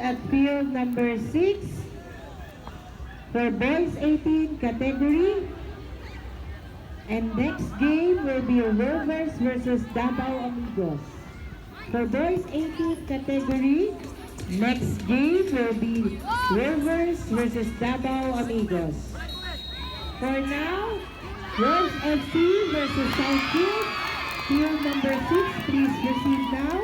at field number 6 for boys 18 category. And next game will be Rovers versus Davao Amigos. For boys 18 category, next game will be Rovers versus Davao Amigos. For now, Rose FC versus Southfield. Field number 6, please proceed now.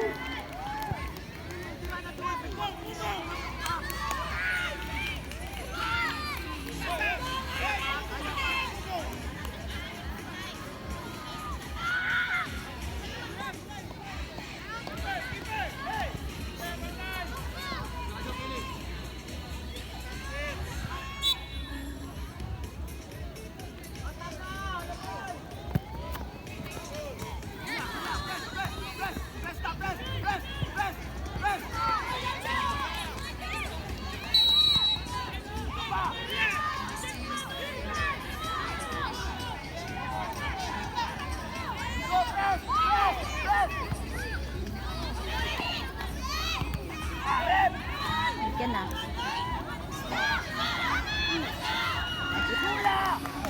Yan na.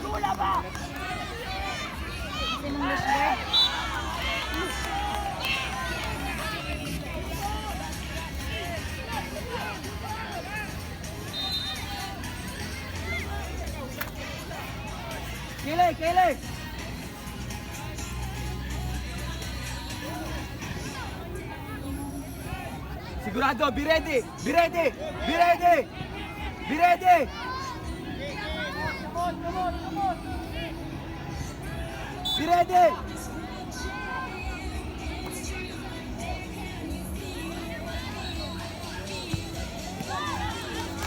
Lula ba? Sinong Lucifer? Kilig, kilig! Sigurado, be ready! Be ready! Be ready! Be ready! Be ready!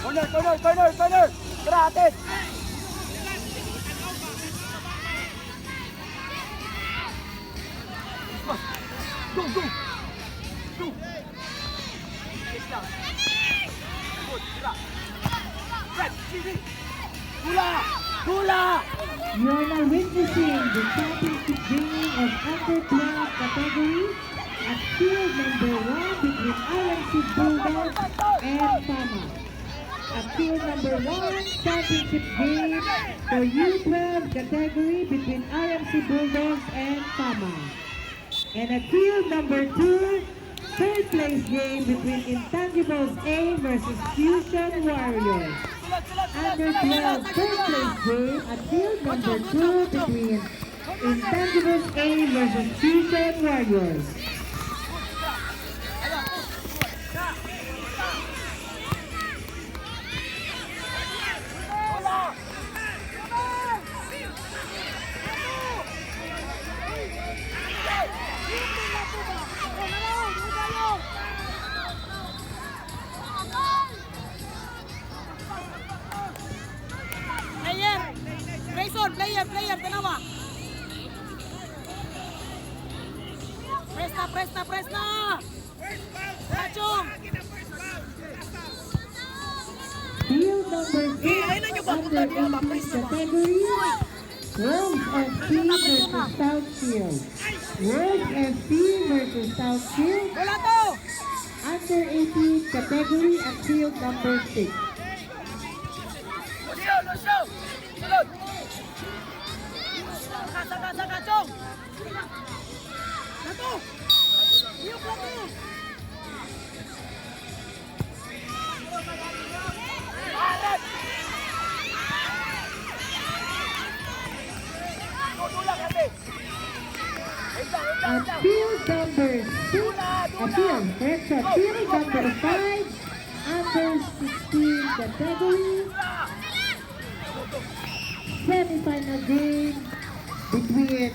Corner, corner, corner, corner! Tara, atin! Go, go! Go! Hula! Hula! You are now witnessing the championship game of under 12 category at field number 1 between RMC Bulldogs and Fama. At field number 1, championship game for U12 category between RMC Bulldogs and Fama. And at field number 2, third place game between Intangibles A versus Fusion Warriors. Under 12 third place game at field number 2 between Intangibles A versus Fusion Warriors. Player, dalawa. Press na. Kachong. Field number 6 under 18 category, Rose FC versus Southfield. Rose FC versus Southfield. Bola to. Under 18 category at field number 6. No show. Sulod. Saka, Kachong. Lato. Iyok lato. Arat. Tulak kasi. At field number 6, field number 5, under 16 category, semi-final game between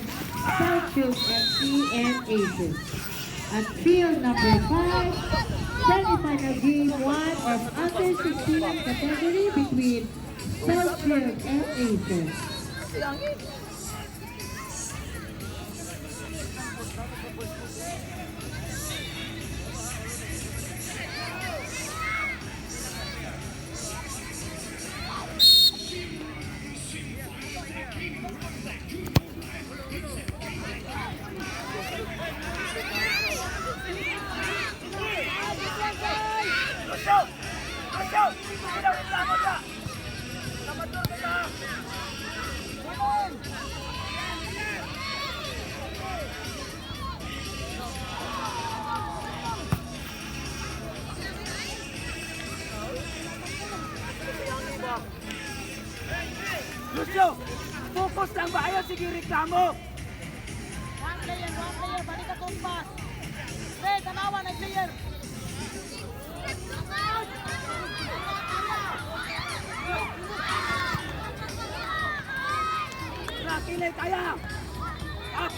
Southfield FC and Aces. At field number 5, semi-final game 1 of under 16 category between Southfield and Aces. Go! Focus lang ba kayo? Sige, reklamo. One player, balik ka tumpas. Red, tanawa na player. Kilay kaya.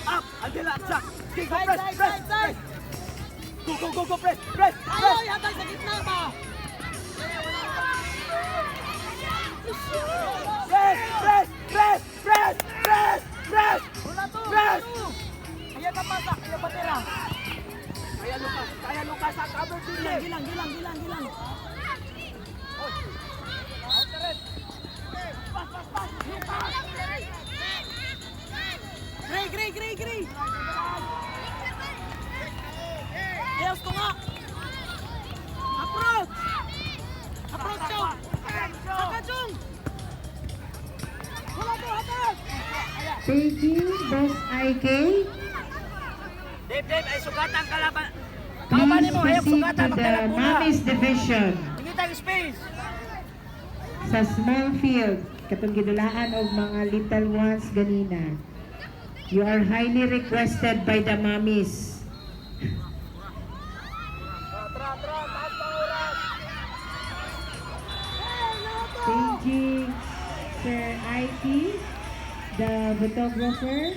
Up. Andila, Jack. Okay, go, Side, press, side, press, side, side. press. Go, press. Ayaw, yatay sa gitna ba? Press. Wala to. Press. Ayaw ka pasak, ayaw batera. Kaya Lucas sa cover sila. Gilang. Gray. Ayos ko nga. Approach, Chong. Saka, Chong. Wala to, hatag. Beijing, Boss IK. Dave, ay sugatan kalaban. Please Kaubanin mo, ayaw proceed sugatan, to the magdala muna. Mommies Division. Hindi tayo space. Sa small field, katong gidulaan og mga little ones ganina. You are highly requested by the mommies. Taas pa oras. Beijing, Sir IK, the photographer,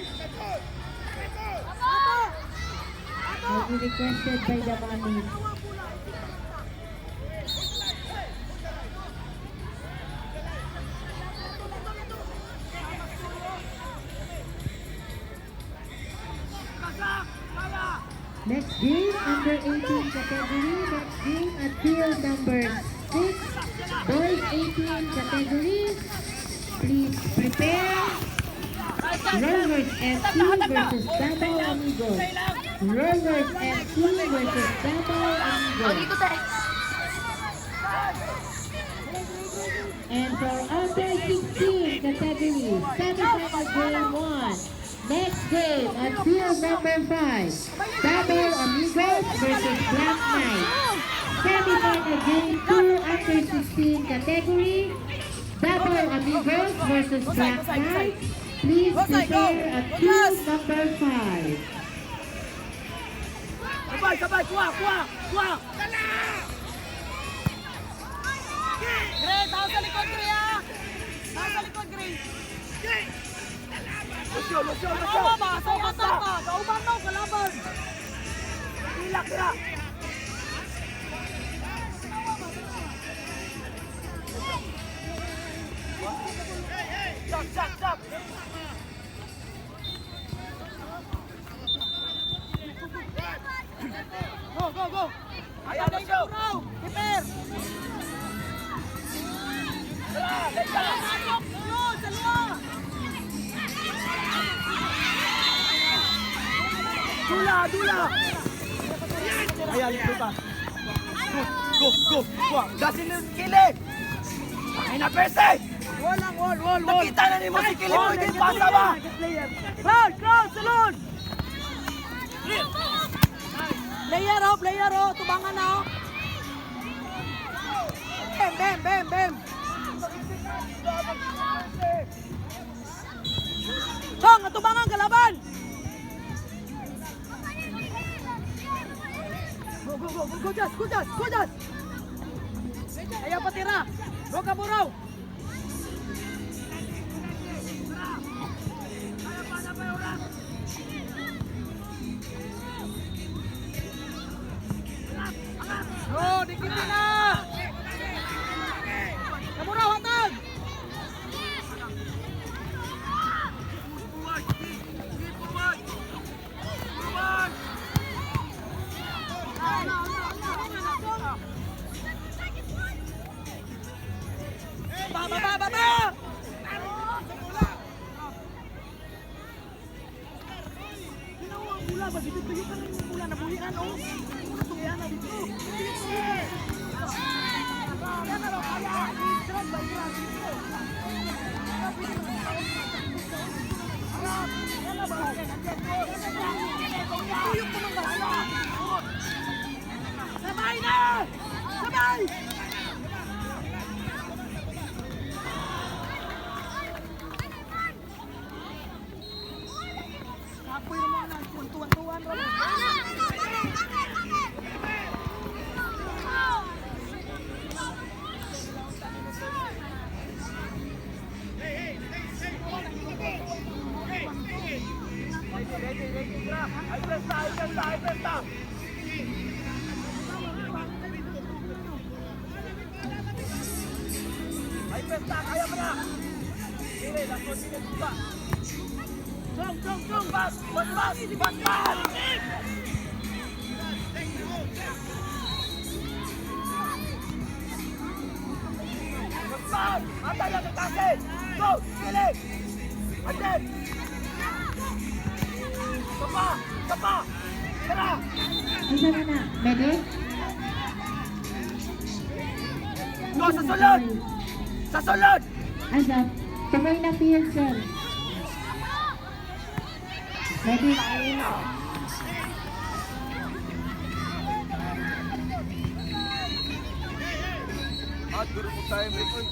highly requested by the mommies. Next game, under 18 category. Next game at field number 6, boys 18 category. Please prepare. Rovers FC versus Davao Amigos. Rovers FC versus Davao Amigos. And for under 16 category, semifinal game 1. Next game at field number 5, Davao Amigos versus Black Knight. Semifinal game 2 under 16 category, Davao Amigos versus Black Knight. Please prepare at field number 5. Sabay, kuha. Gray, tao sa likod, Gray, ah. Tao sa likod, Gray. Lucio. Tama ba? Tama. Kauban daw, kalaban. Kira. Stop. Go. Ayan, Lucio. Keeper. Dula. Ayan, Lucas. Go. Dasin yung kili. Ay na, Perse. Wall. Nakita na ni mo si kili mo. Hindi pasa ba? Crowd, salon. Player, tubangan na, oh. Bem. Chong, tubangan, kalaban. Go, Jas. Ayaw patira. Go, Kaburaw. Go, dikitin na. Kaburaw, hatag. Baba! Ginawa ang mula ba? Dito ka ng mula na buhian, oh. Muna tulihan na dito. Yan na lang, kaya. Israel ba? Israel dito. Yan na ba? Tuyok mo ng bahala. Sabay na! Ay, pesta, kaya mo na! Sige, lakot, sige, buka! Jong! Bas! Bas! Antay lang ang kasi! Go! Kilig! Andin! Sapa! Tara! Isa na na. Medic? Go sa sulod! Sa sulod! Azap. Tumay na Pearson. Medic? At guru mo tayo, Mekon.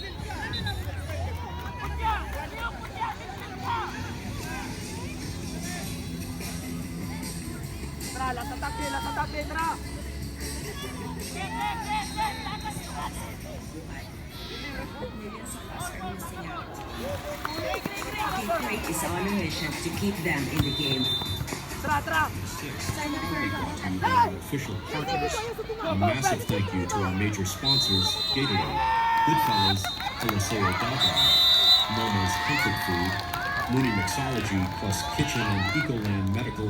Tara, latatapi, tara! Detroit is on a mission to keep them in the game. Tara! Official partners. A massive thank you to our major sponsors, Gatorade, Goodfellas, Eliseo Dava, Momo's Comfort Food, Mooney Mixology, plus Kitchen and Ecoland Medical